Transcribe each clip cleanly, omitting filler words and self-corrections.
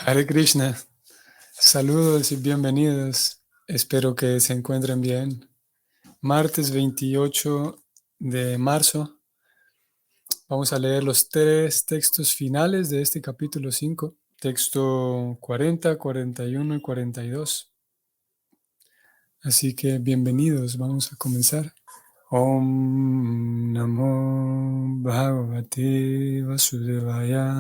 Hare Krishna, saludos y bienvenidos. Espero que se encuentren bien. Martes 28 de marzo, vamos a leer los tres textos finales de este capítulo 5, texto 40, 41 y 42. Así que bienvenidos, vamos a comenzar. Om Namo Bhagavate Vasudevaya.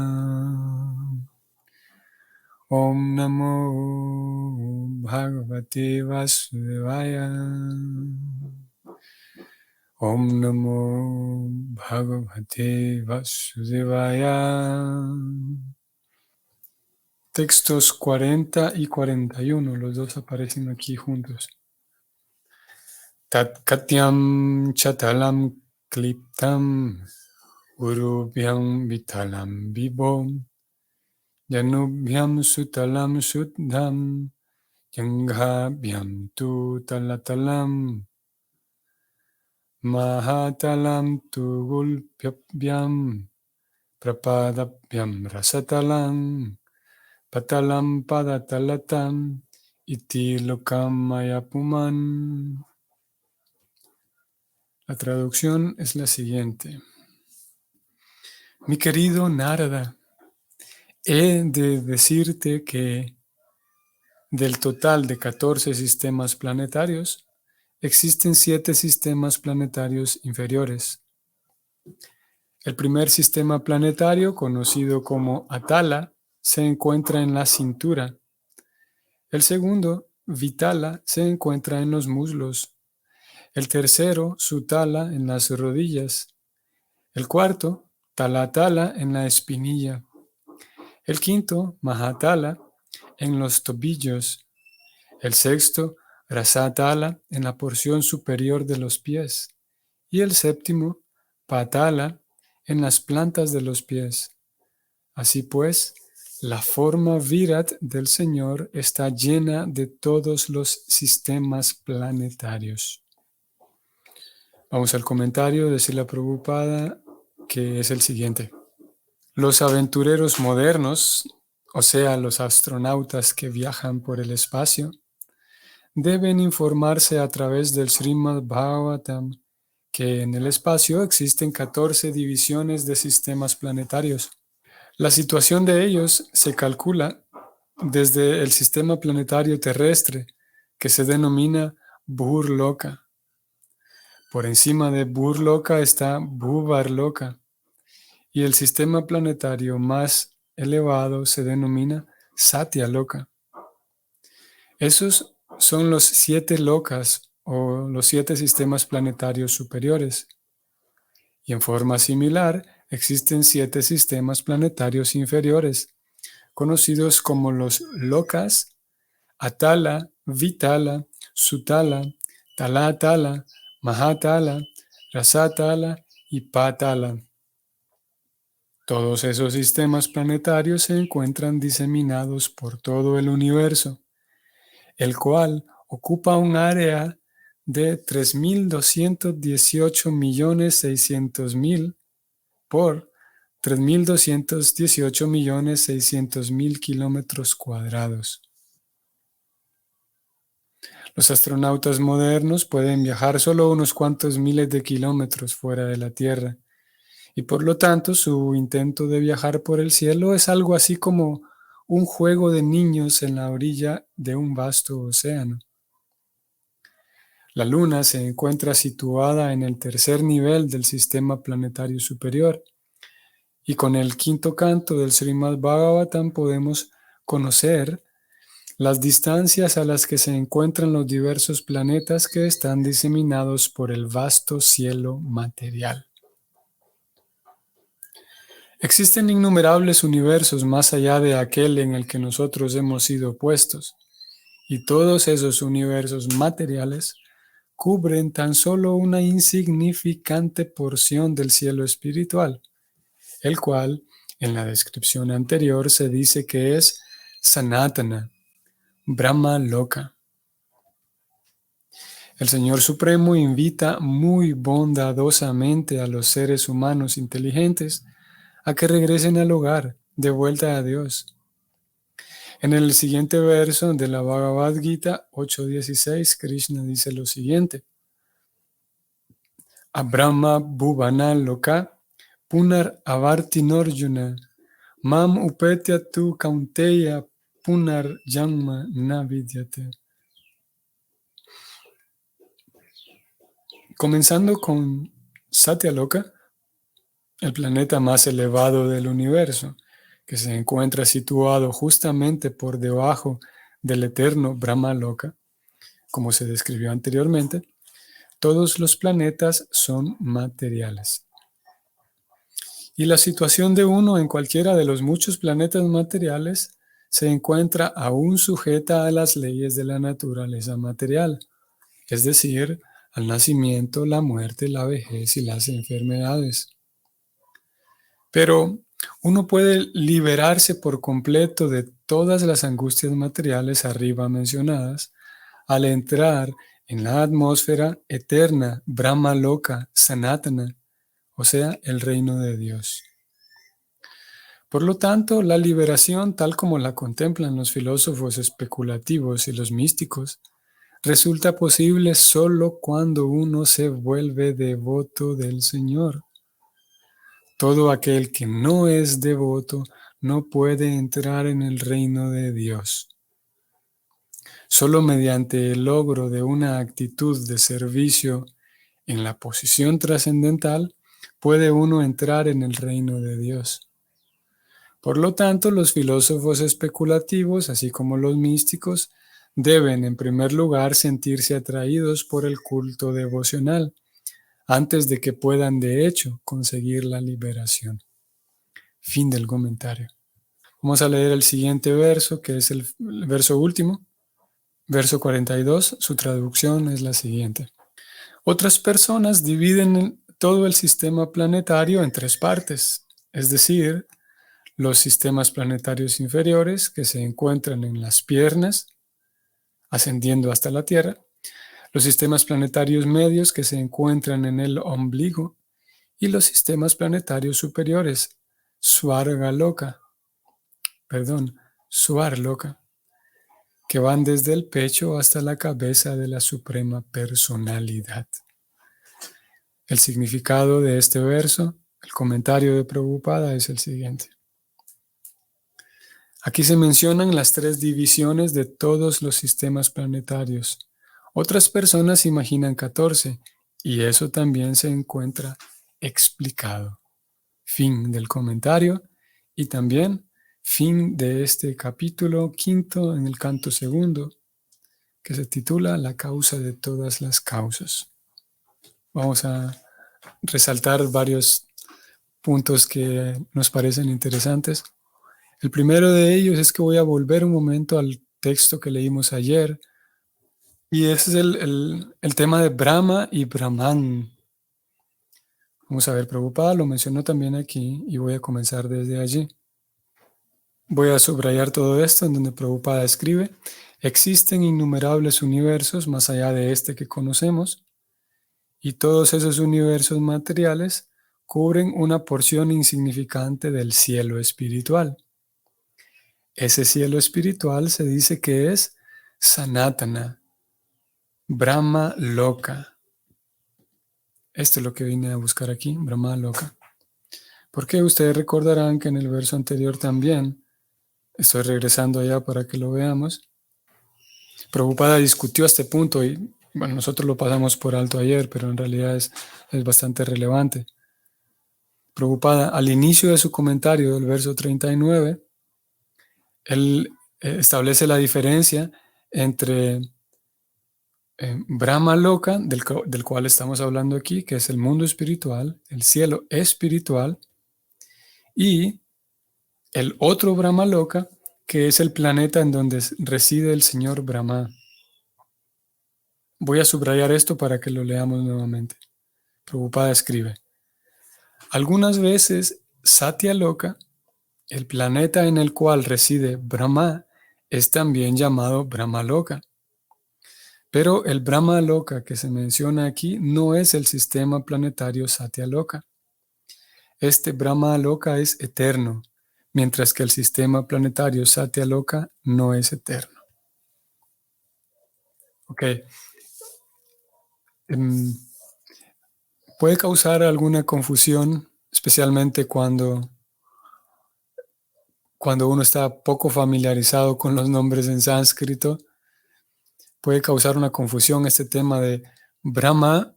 Om Namo Bhagavate Vasudevaya. Om Namo Bhagavate Vasudevaya. Textos 40 y 41, los dos aparecen aquí juntos. Tat Katyam Chatalam Kliptam Urubhyam Vitalam Vibom Janubhyam Sutalam Shuddham Janghabhyam tu talatalam Mahatalam tu gulpyabhyam Prapadabhyam rasatalam Patalam padatalatam Iti lokam mayapuman. La traducción es la siguiente. Mi querido Narada, he de decirte que del total de 14 sistemas planetarios, existen 7 sistemas planetarios inferiores. El primer sistema planetario, conocido como Atala, se encuentra en la cintura. El segundo, Vitala, se encuentra en los muslos. El tercero, Sutala, en las rodillas. El cuarto, Talatala, en la espinilla. El quinto, Mahatala, en los tobillos. El sexto, Rasatala, en la porción superior de los pies. Y el séptimo, Patala, en las plantas de los pies. Así pues, la forma Virat del Señor está llena de todos los sistemas planetarios. Vamos al comentario de Srila Prabhupada, que es el siguiente. Los aventureros modernos, o sea, los astronautas que viajan por el espacio, deben informarse a través del Srimad Bhagavatam que en el espacio existen 14 divisiones de sistemas planetarios. La situación de ellos se calcula desde el sistema planetario terrestre, que se denomina Bhurloka. Por encima de Bhurloka está Bhuvarloka, y el sistema planetario más elevado se denomina Satyaloka. Esos son los 7 lokas o los 7 sistemas planetarios superiores. Y en forma similar, existen 7 sistemas planetarios inferiores, conocidos como los lokas, Atala, Vitala, Sutala, Talatala, Mahatala, Rasatala y Patala. Todos esos sistemas planetarios se encuentran diseminados por todo el universo, el cual ocupa un área de 3.218.600.000 por 3.218.600.000 kilómetros cuadrados. Los astronautas modernos pueden viajar solo unos cuantos miles de kilómetros fuera de la Tierra, y por lo tanto su intento de viajar por el cielo es algo así como un juego de niños en la orilla de un vasto océano. La Luna se encuentra situada en el tercer nivel del sistema planetario superior, y con el quinto canto del Srimad Bhagavatam podemos conocer las distancias a las que se encuentran los diversos planetas que están diseminados por el vasto cielo material. Existen innumerables universos más allá de aquel en el que nosotros hemos sido puestos, y todos esos universos materiales cubren tan solo una insignificante porción del cielo espiritual, el cual, en la descripción anterior, se dice que es Sanatana, Brahma Loka. El Señor Supremo invita muy bondadosamente a los seres humanos inteligentes a que regresen al hogar, de vuelta a Dios. En el siguiente verso de la Bhagavad Gita 8.16, Krishna dice lo siguiente. Abrahma Bhuvana Loka Punar Avartinorjuna Mam Upetya tu Kaunteya Punar Janma Navidyate. Comenzando con Satyaloka, el planeta más elevado del universo, que se encuentra situado justamente por debajo del eterno Brahmaloka, como se describió anteriormente, todos los planetas son materiales. Y la situación de uno en cualquiera de los muchos planetas materiales se encuentra aún sujeta a las leyes de la naturaleza material, es decir, al nacimiento, la muerte, la vejez y las enfermedades. Pero uno puede liberarse por completo de todas las angustias materiales arriba mencionadas al entrar en la atmósfera eterna, Brahma Loka, Sanatana, o sea, el reino de Dios. Por lo tanto, la liberación, tal como la contemplan los filósofos especulativos y los místicos, resulta posible solo cuando uno se vuelve devoto del Señor. Todo aquel que no es devoto no puede entrar en el reino de Dios. Solo mediante el logro de una actitud de servicio en la posición trascendental puede uno entrar en el reino de Dios. Por lo tanto, los filósofos especulativos, así como los místicos, deben en primer lugar sentirse atraídos por el culto devocional, antes de que puedan de hecho conseguir la liberación. Fin del comentario. Vamos a leer el siguiente verso, que es el verso último, verso 42. Su traducción es la siguiente. Otras personas dividen todo el sistema planetario en tres partes, es decir, los sistemas planetarios inferiores que se encuentran en las piernas, ascendiendo hasta la Tierra, los sistemas planetarios medios que se encuentran en el ombligo y los sistemas planetarios superiores, Swargaloka, que van desde el pecho hasta la cabeza de la Suprema Personalidad. El significado de este verso, el comentario de Prabhupada es el siguiente. Aquí se mencionan las tres divisiones de todos los sistemas planetarios. Otras personas imaginan 14 y eso también se encuentra explicado. Fin del comentario y también fin de este capítulo 5 en el canto 2, que se titula La causa de todas las causas. Vamos a resaltar varios puntos que nos parecen interesantes. El primero de ellos es que voy a volver un momento al texto que leímos ayer, y ese es el tema de Brahma y Brahman. Vamos a ver, Prabhupada lo mencionó también aquí y voy a comenzar desde allí. Voy a subrayar todo esto en donde Prabhupada escribe: existen innumerables universos más allá de este que conocemos, y todos esos universos materiales cubren una porción insignificante del cielo espiritual. Ese cielo espiritual se dice que es Sanatana, Brahma Loka. Esto es lo que vine a buscar aquí, Brahma Loka. Porque ustedes recordarán que en el verso anterior también, estoy regresando allá para que lo veamos, Prabhupada discutió este punto y bueno, nosotros lo pasamos por alto ayer, pero en realidad es bastante relevante. Prabhupada, al inicio de su comentario del verso 39, él establece la diferencia entre Brahma Loka, del cual estamos hablando aquí, que es el mundo espiritual, el cielo espiritual, y el otro Brahma Loka, que es el planeta en donde reside el señor Brahma. Voy a subrayar esto para que lo leamos nuevamente. Prabhupada escribe: algunas veces Satya Loka, el planeta en el cual reside Brahma, es también llamado Brahma Loka. Pero el Brahma Loka que se menciona aquí no es el sistema planetario Satya Loka. Este Brahma Loka es eterno, mientras que el sistema planetario Satyaloka no es eterno. Ok. Puede causar alguna confusión, especialmente cuando uno está poco familiarizado con los nombres en sánscrito. Puede causar una confusión este tema de Brahma,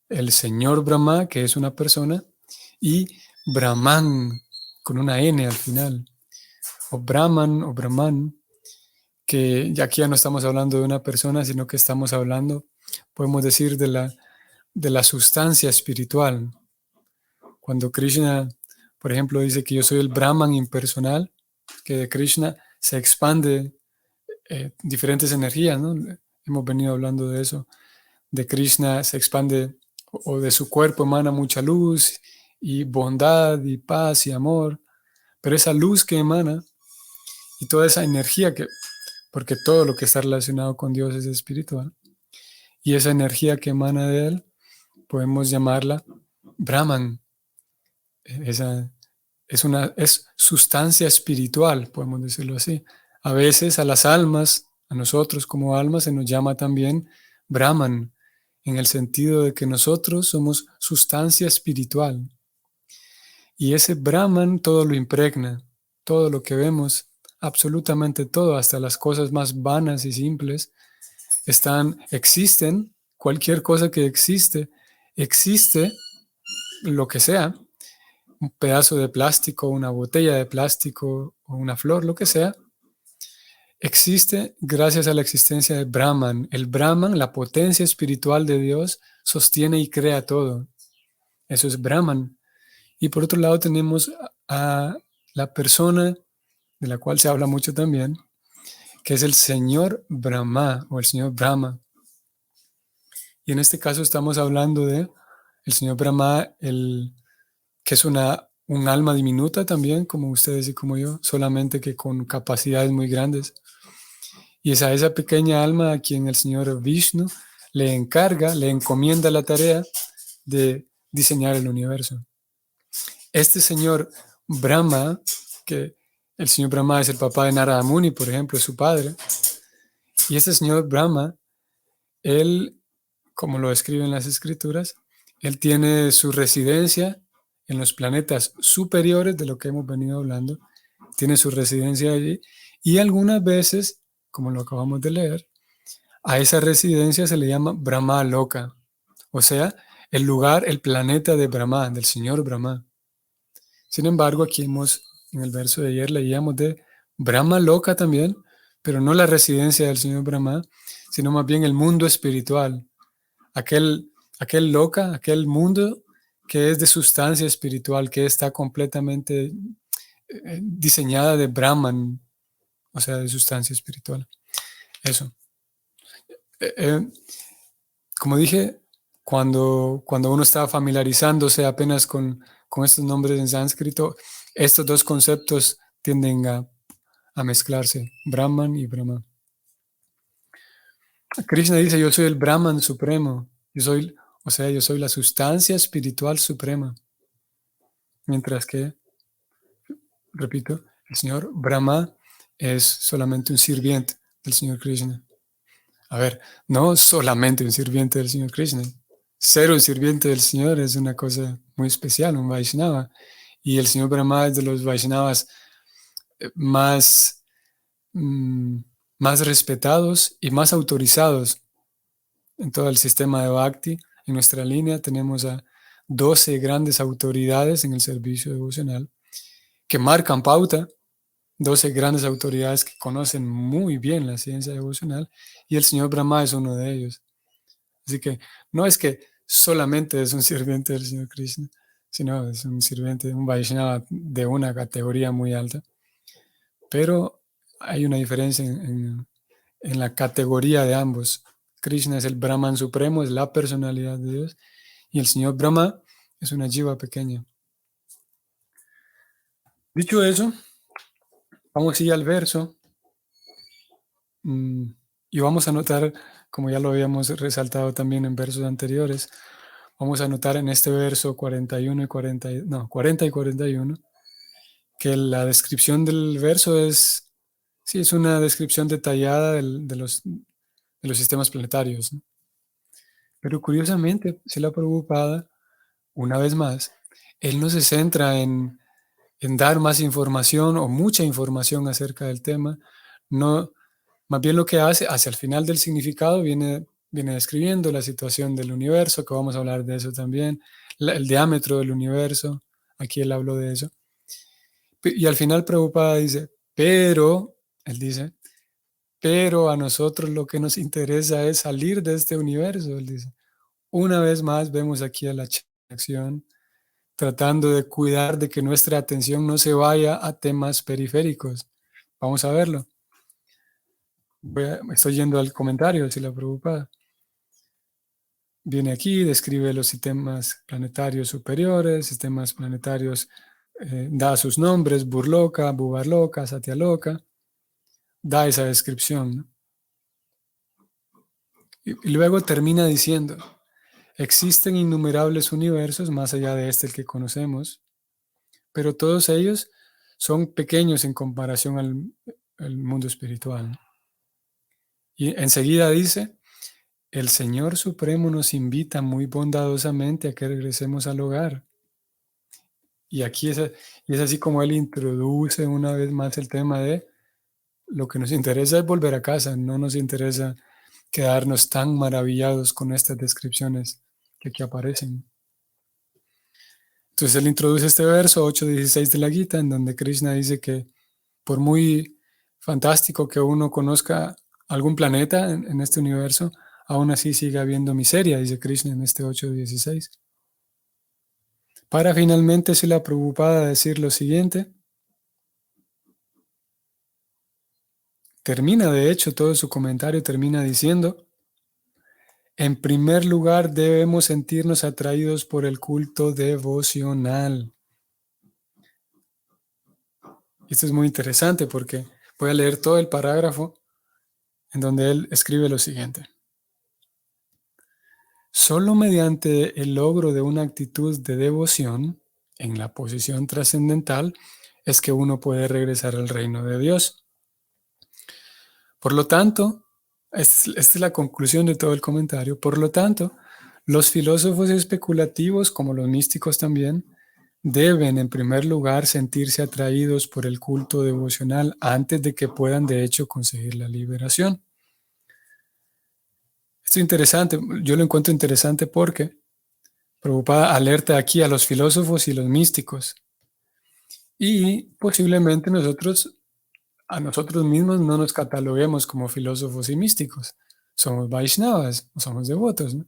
el señor Brahma, que es una persona, y Brahman, con una N al final, o Brahman o Brahman, que ya aquí ya no estamos hablando de una persona, sino que estamos hablando, podemos decir, de la sustancia espiritual. Cuando Krishna, por ejemplo, dice que yo soy el Brahman impersonal, que de Krishna se expande diferentes energías, ¿no? Hemos venido hablando de eso. De Krishna se expande, o de su cuerpo emana mucha luz y bondad y paz y amor, pero esa luz que emana y toda esa energía porque todo lo que está relacionado con Dios es espiritual, y esa energía que emana de él, podemos llamarla Brahman. Esa es sustancia espiritual, podemos decirlo así. A veces a las almas, a nosotros como almas, se nos llama también Brahman, en el sentido de que nosotros somos sustancia espiritual. Y ese Brahman todo lo impregna, todo lo que vemos, absolutamente todo, hasta las cosas más vanas y simples, existen, cualquier cosa que existe lo que sea, un pedazo de plástico, una botella de plástico o una flor, lo que sea, existe gracias a la existencia de Brahman. El Brahman, la potencia espiritual de Dios, sostiene y crea todo. Eso es Brahman. Y por otro lado tenemos a la persona de la cual se habla mucho también, que es el señor Brahma o el señor Brahma. Y en este caso estamos hablando de el señor Brahma, que es un alma diminuta también, como ustedes y como yo, solamente que con capacidades muy grandes. Y es a esa pequeña alma a quien el señor Vishnu le encomienda la tarea de diseñar el universo. Este señor Brahma, que el señor Brahma es el papá de Narada Muni, por ejemplo, es su padre, y este señor Brahma, él, como lo describen las escrituras, él tiene su residencia en los planetas superiores de lo que hemos venido hablando, tiene su residencia allí, y algunas veces, como lo acabamos de leer, a esa residencia se le llama Brahma Loka, o sea, el lugar, el planeta de Brahma, del señor Brahma. Sin embargo, aquí en el verso de ayer leíamos de Brahma Loka también, pero no la residencia del señor Brahma, sino más bien el mundo espiritual, aquel Loka, aquel mundo que es de sustancia espiritual, que está completamente diseñada de Brahman, o sea, de sustancia espiritual. Eso. Como dije, cuando uno está familiarizándose apenas con estos nombres en sánscrito, estos dos conceptos tienden a mezclarse, Brahman y Brahma. Krishna dice, yo soy el Brahman supremo, yo soy la sustancia espiritual suprema, mientras que, repito, el señor Brahma es solamente un sirviente del señor Krishna. A ver, no solamente un sirviente del señor Krishna. Ser un sirviente del señor es una cosa muy especial, un Vaishnava. Y el señor Brahma es de los Vaishnavas más, más respetados y más autorizados en todo el sistema de Bhakti. En nuestra línea tenemos a 12 grandes autoridades en el servicio devocional que marcan pauta, 12 grandes autoridades que conocen muy bien la ciencia devocional, y el señor Brahma es uno de ellos. Así que no es que solamente es un sirviente del señor Krishna, sino es un sirviente, un Vaishnava de una categoría muy alta. Pero hay una diferencia en la categoría de ambos. Krishna es el Brahman supremo, es la personalidad de Dios, y el señor Brahma es una jiva pequeña. Dicho eso, vamos a ir al verso y vamos a notar, como ya lo habíamos resaltado también en versos anteriores, vamos a notar en este verso 40 y 41, que la descripción del verso sí, es una descripción detallada de los sistemas planetarios, ¿no? Pero curiosamente, Srila Prabhupada, una vez más, él no se centra en dar más información o mucha información acerca del tema. No, más bien lo que hace, hacia el final del significado, viene describiendo la situación del universo, que vamos a hablar de eso también, el diámetro del universo, aquí él habló de eso. Y al final Prabhupada dice, él dice, pero a nosotros lo que nos interesa es salir de este universo, él dice. Una vez más vemos aquí a la acción tratando de cuidar de que nuestra atención no se vaya a temas periféricos. Vamos a verlo. Estoy yendo al comentario, si la preocupada. Viene aquí, describe los sistemas planetarios superiores, sistemas planetarios, da sus nombres, Burloka, Bubarloka, Satyaloka, da esa descripción, ¿no? Y luego termina diciendo, existen innumerables universos más allá de este el que conocemos, pero todos ellos son pequeños en comparación al mundo espiritual, ¿no? Y enseguida dice, el Señor Supremo nos invita muy bondadosamente a que regresemos al hogar. Y aquí y es así como Él introduce una vez más el tema de lo que nos interesa es volver a casa, no nos interesa quedarnos tan maravillados con estas descripciones que aquí aparecen. Entonces Él introduce este verso 8:16 de la Gita, en donde Krishna dice que por muy fantástico que uno conozca algún planeta en este universo, aún así sigue habiendo miseria, dice Krishna en este 8:16. Para finalmente Srila Prabhupada decir lo siguiente, termina de hecho todo su comentario, termina diciendo, en primer lugar debemos sentirnos atraídos por el culto devocional. Esto es muy interesante porque voy a leer todo el parágrafo en donde él escribe lo siguiente. Solo mediante el logro de una actitud de devoción en la posición trascendental es que uno puede regresar al reino de Dios. Por lo tanto, esta es la conclusión de todo el comentario. Por lo tanto, los filósofos especulativos, como los místicos también, deben en primer lugar sentirse atraídos por el culto devocional antes de que puedan de hecho conseguir la liberación. Esto es interesante, yo lo encuentro interesante porque Prabhupada alerta aquí a los filósofos y los místicos. Y posiblemente a nosotros mismos no nos cataloguemos como filósofos y místicos. Somos Vaishnavas, no somos devotos, ¿no?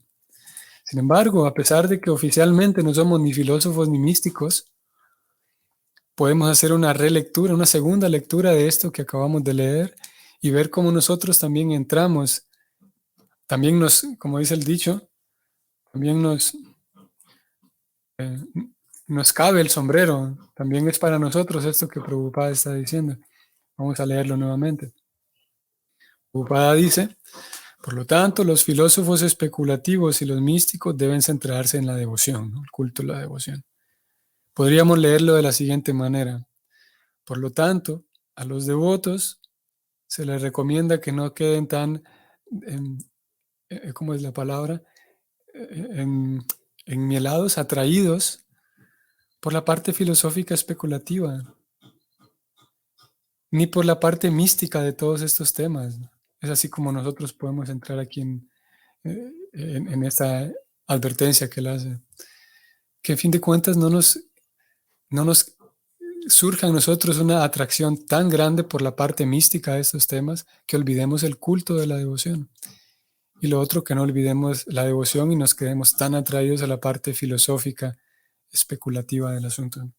Sin embargo, a pesar de que oficialmente no somos ni filósofos ni místicos, podemos hacer una relectura, una segunda lectura de esto que acabamos de leer y ver cómo nosotros también entramos, como dice el dicho, también eh, nos cabe el sombrero, también es para nosotros esto que Prabhupada está diciendo. Vamos a leerlo nuevamente. Prabhupada dice, por lo tanto, los filósofos especulativos y los místicos deben centrarse en la devoción, ¿no? El culto a la devoción. Podríamos leerlo de la siguiente manera. Por lo tanto, a los devotos se les recomienda que no queden tan, em, ¿cómo es la palabra? En, enmielados, atraídos por la parte filosófica especulativa, ni por la parte mística de todos estos temas, ¿no? Es así como nosotros podemos entrar aquí en esta advertencia que él hace. Que en fin de cuentas no nos surja en nosotros una atracción tan grande por la parte mística de estos temas que olvidemos el culto de la devoción. Y lo otro, que no olvidemos la devoción y nos quedemos tan atraídos a la parte filosófica, especulativa del asunto.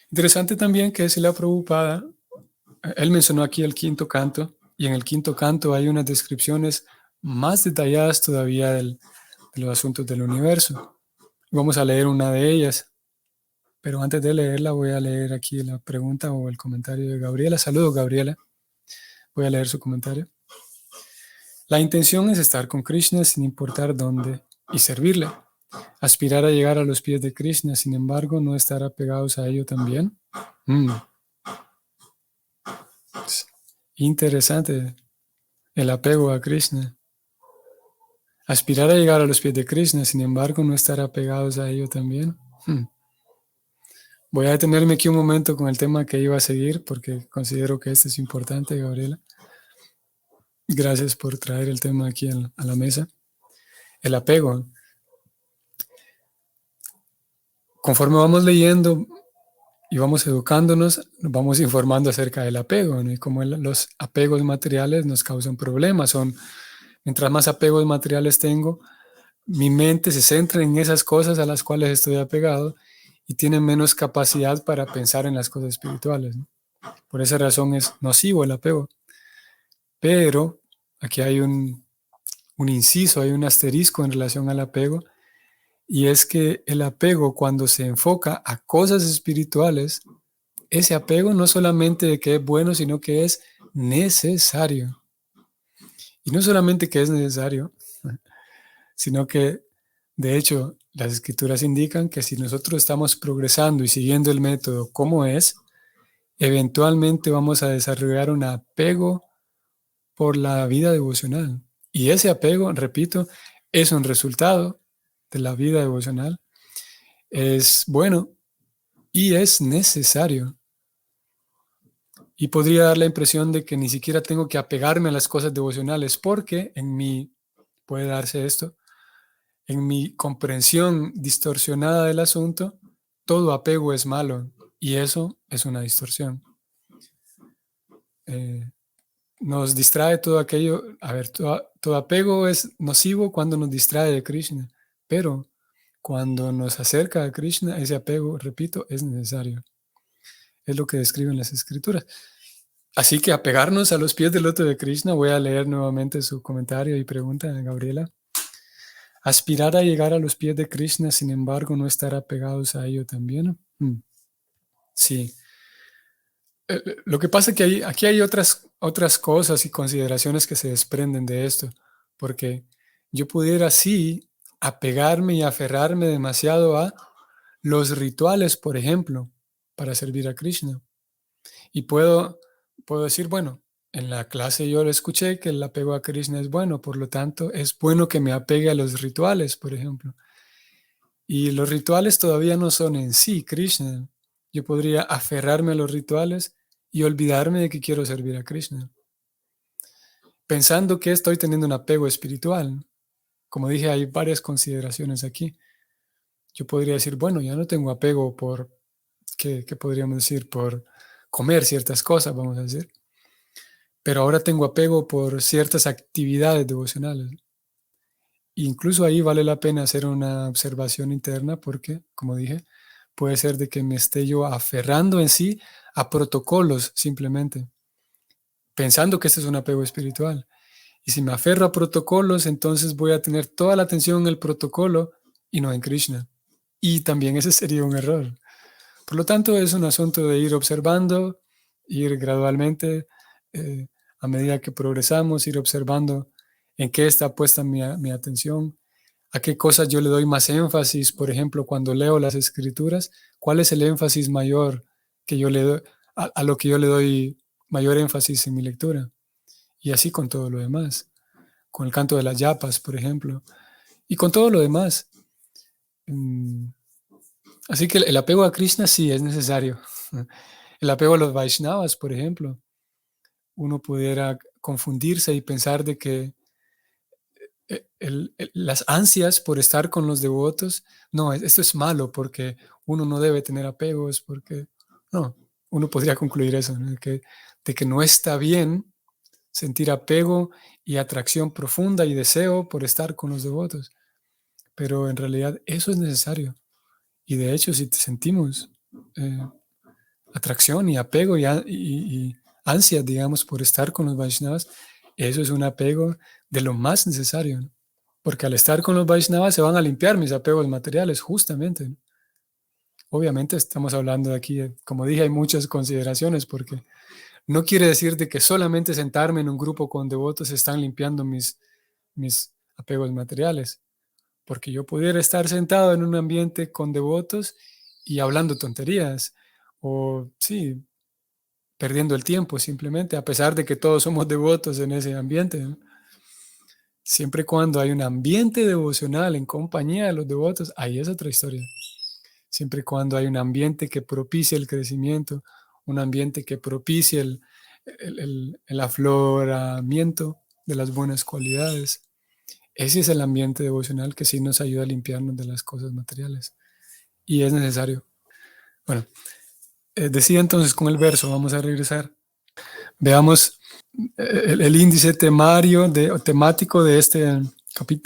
Interesante también que Srila Prabhupada, él mencionó aquí el quinto canto, y en el quinto canto hay unas descripciones más detalladas todavía de los asuntos del universo. Vamos a leer una de ellas, pero antes de leerla voy a leer aquí la pregunta o el comentario de Gabriela. Saludos, Gabriela. Voy a leer su comentario. La intención es estar con Krishna sin importar dónde y servirle. Aspirar a llegar a los pies de Krishna, sin embargo, no estar apegados a ello también. Mm, Interesante el apego a Krishna. Aspirar a llegar a los pies de Krishna, sin embargo, no estar apegados a ello también. Mm. Voy a detenerme aquí un momento con el tema que iba a seguir porque considero que este es importante, Gabriela. Gracias por traer el tema aquí a la mesa. El apego. Conforme vamos leyendo y vamos educándonos, nos vamos informando acerca del apego, ¿no? Y cómo los apegos materiales nos causan problemas. Mientras más apegos materiales tengo, mi mente se centra en esas cosas a las cuales estoy apegado y tiene menos capacidad para pensar en las cosas espirituales, ¿no? Por esa razón es nocivo el apego. Pero aquí hay un inciso, hay un asterisco en relación al apego, y es que el apego, cuando se enfoca a cosas espirituales, ese apego no solamente de que es bueno, sino que es necesario. Y no solamente que es necesario, sino que, de hecho, las escrituras indican que si nosotros estamos progresando y siguiendo el método como es, eventualmente vamos a desarrollar un apego por la vida devocional. Y ese apego, repito, es un resultado de la vida devocional. Es bueno y es necesario. Y podría dar la impresión de que ni siquiera tengo que apegarme a las cosas devocionales, porque puede darse esto, en mi comprensión distorsionada del asunto, todo apego es malo y eso es una distorsión. Eh, Nos distrae todo aquello, a ver, todo apego es nocivo cuando nos distrae de Krishna, pero cuando nos acerca a Krishna, ese apego, repito, es necesario. Es lo que describen las escrituras. Así que apegarnos a los pies del loto de Krishna, voy a leer nuevamente su comentario y pregunta a Gabriela. Aspirar a llegar a los pies de Krishna, sin embargo, no estar apegados a ello también. Sí. Lo que pasa es que aquí hay otras cosas y consideraciones que se desprenden de esto, porque yo pudiera sí apegarme y aferrarme demasiado a los rituales, por ejemplo, para servir a Krishna. Y puedo decir, bueno, en la clase yo lo escuché que el apego a Krishna es bueno, por lo tanto es bueno que me apegue a los rituales, por ejemplo. Y los rituales todavía no son en sí Krishna. Yo podría aferrarme a los rituales y olvidarme de que quiero servir a Krishna, pensando que estoy teniendo un apego espiritual. Como dije, hay varias consideraciones aquí. Yo podría decir, bueno, ya no tengo apego por, ¿qué podríamos decir? Por comer ciertas cosas, vamos a decir. Pero ahora tengo apego por ciertas actividades devocionales. Incluso ahí vale la pena hacer una observación interna porque, como dije, puede ser de que me esté yo aferrando en sí a protocolos simplemente, pensando que este es un apego espiritual. Y si me aferro a protocolos, entonces voy a tener toda la atención en el protocolo y no en Krishna. Y también ese sería un error. Por lo tanto, es un asunto de ir observando, ir gradualmente, eh, a medida que progresamos, ir observando en qué está puesta mi atención, a qué cosas yo le doy más énfasis. Por ejemplo, cuando leo las escrituras, ¿cuál es el énfasis mayor que yo le doy, a lo que yo le doy mayor énfasis en mi lectura? Y así con todo lo demás, con el canto de las yapas, por ejemplo, y con todo lo demás. Mm, Así que el apego a Krishna sí es necesario. El apego a los Vaishnavas, por ejemplo, uno pudiera confundirse y pensar de que las ansias por estar con los devotos, no, esto es malo porque uno no debe tener apegos, porque no, uno podría concluir eso, ¿no? De que no está bien sentir apego y atracción profunda y deseo por estar con los devotos, pero en realidad eso es necesario. Y de hecho, si te sentimos eh, atracción y apego y ansias, digamos, por estar con los Vaishnavas, eso es un apego de lo más necesario, ¿no? Porque al estar con los Vaishnavas se van a limpiar mis apegos materiales, justamente, ¿no? Obviamente estamos hablando de aquí, como dije, hay muchas consideraciones, porque no quiere decir de que solamente sentarme en un grupo con devotos están limpiando mis apegos materiales. porque yo pudiera estar sentado en un ambiente con devotos y hablando tonterías, o sí, perdiendo el tiempo simplemente, a pesar de que todos somos devotos en ese ambiente, ¿no? Siempre y cuando hay un ambiente devocional en compañía de los devotos, ahí es otra historia. Siempre y cuando hay un ambiente que propicie el crecimiento, un ambiente que propicie el afloramiento de las buenas cualidades. Ese es el ambiente devocional que sí nos ayuda a limpiarnos de las cosas materiales. Y es necesario. Bueno, decía entonces con el verso, vamos a regresar. Veamos el índice temario o temático de este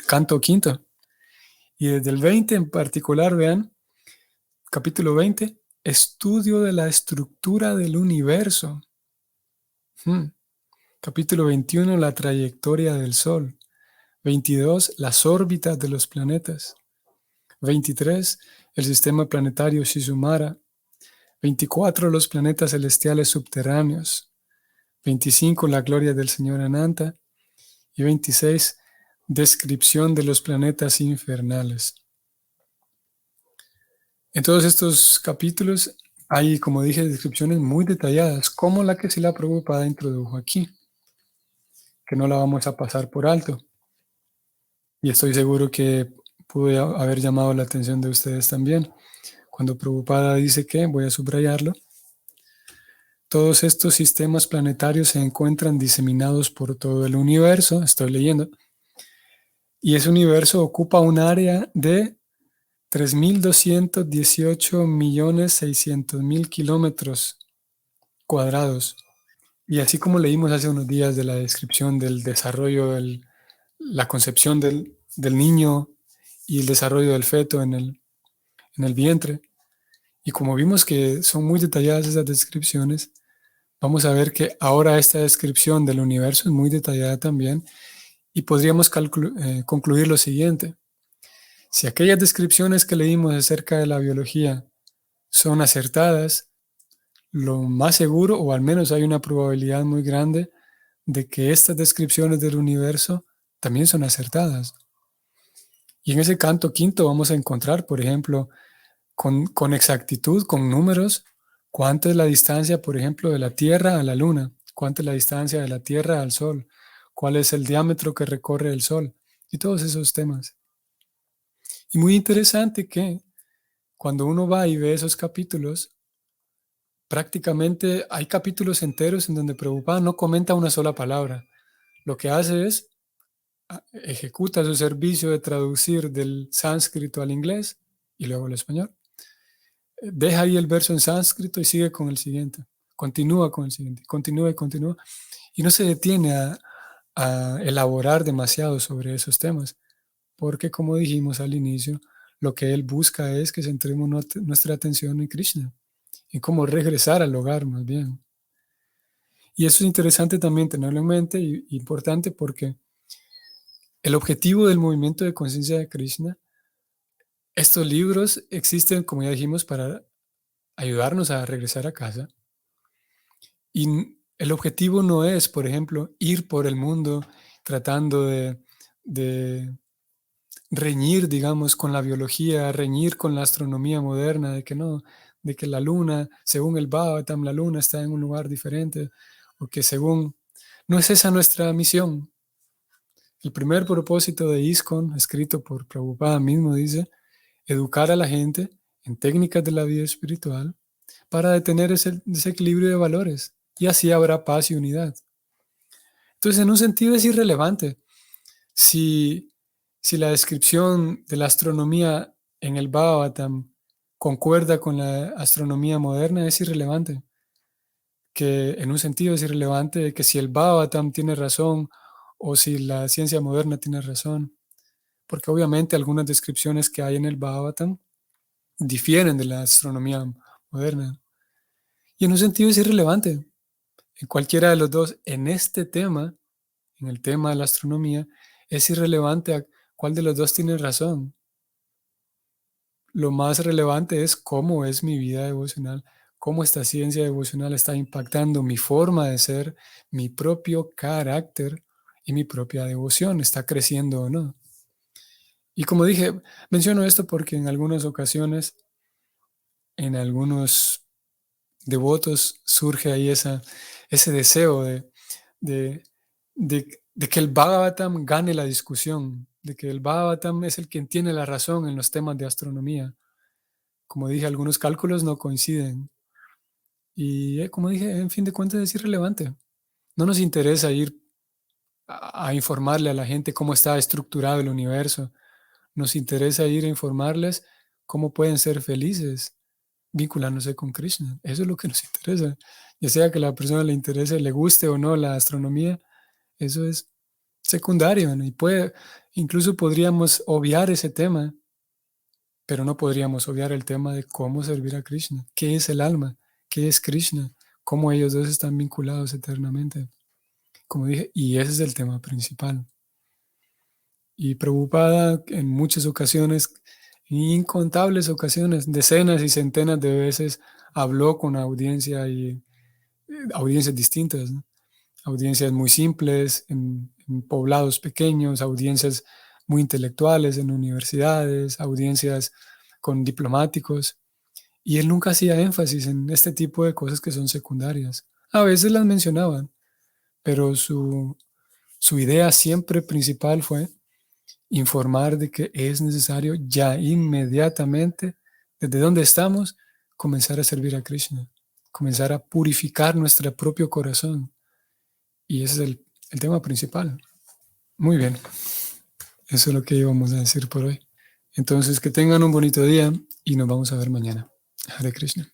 canto quinto. Y desde el 20 en particular, vean, capítulo 20, estudio de la estructura del universo. Capítulo 21, la trayectoria del Sol. 22, las órbitas de los planetas. 23, el sistema planetario Shizumara. 24, los planetas celestiales subterráneos. 25, la gloria del Señor Ananta. Y 26, descripción de los planetas infernales. En todos estos capítulos hay, como dije, descripciones muy detalladas, como la que Srila Prabhupada introdujo aquí, que no la vamos a pasar por alto. Y estoy seguro que pude haber llamado la atención de ustedes también. Cuando Prabhupada dice que, voy a subrayarlo, todos estos sistemas planetarios se encuentran diseminados por todo el universo, estoy leyendo, y ese universo ocupa un área de 3.218.600.000 kilómetros cuadrados. Y así como leímos hace unos días de la descripción del desarrollo, la concepción del niño y el desarrollo del feto en el vientre, y como vimos que son muy detalladas esas descripciones, vamos a ver que ahora esta descripción del universo es muy detallada también y podríamos concluir lo siguiente. Si aquellas descripciones que leímos acerca de la biología son acertadas, lo más seguro, o al menos hay una probabilidad muy grande, de que estas descripciones del universo también son acertadas. Y en ese canto quinto vamos a encontrar, por ejemplo, con exactitud, con números, cuánto es la distancia, por ejemplo, de la Tierra a la Luna, cuánto es la distancia de la Tierra al Sol, cuál es el diámetro que recorre el Sol, y todos esos temas. Y muy interesante que cuando uno va y ve esos capítulos, prácticamente hay capítulos enteros en donde Prabhupada no comenta una sola palabra. Lo que hace es ejecuta su servicio de traducir del sánscrito al inglés y luego al español. Deja ahí el verso en sánscrito y sigue con el siguiente. Continúa con el siguiente. Continúa y continúa. Y no se detiene a elaborar demasiado sobre esos temas, porque como dijimos al inicio, lo que él busca es que centremos nuestra atención en Krishna, en cómo regresar al hogar más bien. Y eso es interesante también tenerlo en mente y importante porque el objetivo del movimiento de conciencia de Krishna, estos libros existen, como ya dijimos, para ayudarnos a regresar a casa. Y el objetivo no es, por ejemplo, ir por el mundo tratando de reñir, digamos, con la biología, reñir con la astronomía moderna, de que no, de que la luna, según el Bhagavatam, la luna está en un lugar diferente, o que según... No es esa nuestra misión. El primer propósito de ISKCON, escrito por Prabhupada mismo, dice, educar a la gente en técnicas de la vida espiritual para detener ese desequilibrio de valores, y así habrá paz y unidad. Entonces, en un sentido es irrelevante si, si la descripción de la astronomía en el Bhagavatam concuerda con la astronomía moderna, es irrelevante. Que en un sentido es irrelevante de que si el Bhagavatam tiene razón o si la ciencia moderna tiene razón, porque obviamente algunas descripciones que hay en el Bhagavatam difieren de la astronomía moderna. Y en un sentido es irrelevante. En cualquiera de los dos, en este tema, en el tema de la astronomía, es irrelevante a cuál de los dos tiene razón. Lo más relevante es cómo es mi vida devocional, cómo esta ciencia devocional está impactando mi forma de ser, mi propio carácter y mi propia devoción, está creciendo o no. Y como dije, menciono esto porque en algunas ocasiones, en algunos devotos, surge ahí ese deseo de, de que el Bhagavatam gane la discusión, de que el Bhagavatam es el quien tiene la razón en los temas de astronomía. Como dije, algunos cálculos no coinciden. Y como dije, en fin de cuentas es irrelevante. No nos interesa ir a informarle a la gente cómo está estructurado el universo. Nos interesa ir a informarles cómo pueden ser felices vinculándose con Krishna. Eso es lo que nos interesa. Ya sea que a la persona le interese, le guste o no la astronomía, eso es secundario, ¿no? Y incluso podríamos obviar ese tema, pero no podríamos obviar el tema de cómo servir a Krishna. ¿Qué es el alma? ¿Qué es Krishna? ¿Cómo ellos dos están vinculados eternamente? Como dije, y ese es el tema principal. Y Prabhupada en muchas ocasiones, incontables ocasiones, decenas y centenas de veces habló con audiencia y audiencias distintas, ¿no? Audiencias muy simples, en poblados pequeños, audiencias muy intelectuales en universidades, audiencias con diplomáticos. Y él nunca hacía énfasis en este tipo de cosas que son secundarias. A veces las mencionaban, pero su idea siempre principal fue informar de que es necesario ya inmediatamente, desde donde estamos, comenzar a servir a Krishna, comenzar a purificar nuestro propio corazón. Y ese es el tema principal. Muy bien, eso es lo que íbamos a decir por hoy. Entonces, que tengan un bonito día y nos vamos a ver mañana. Hare Krishna.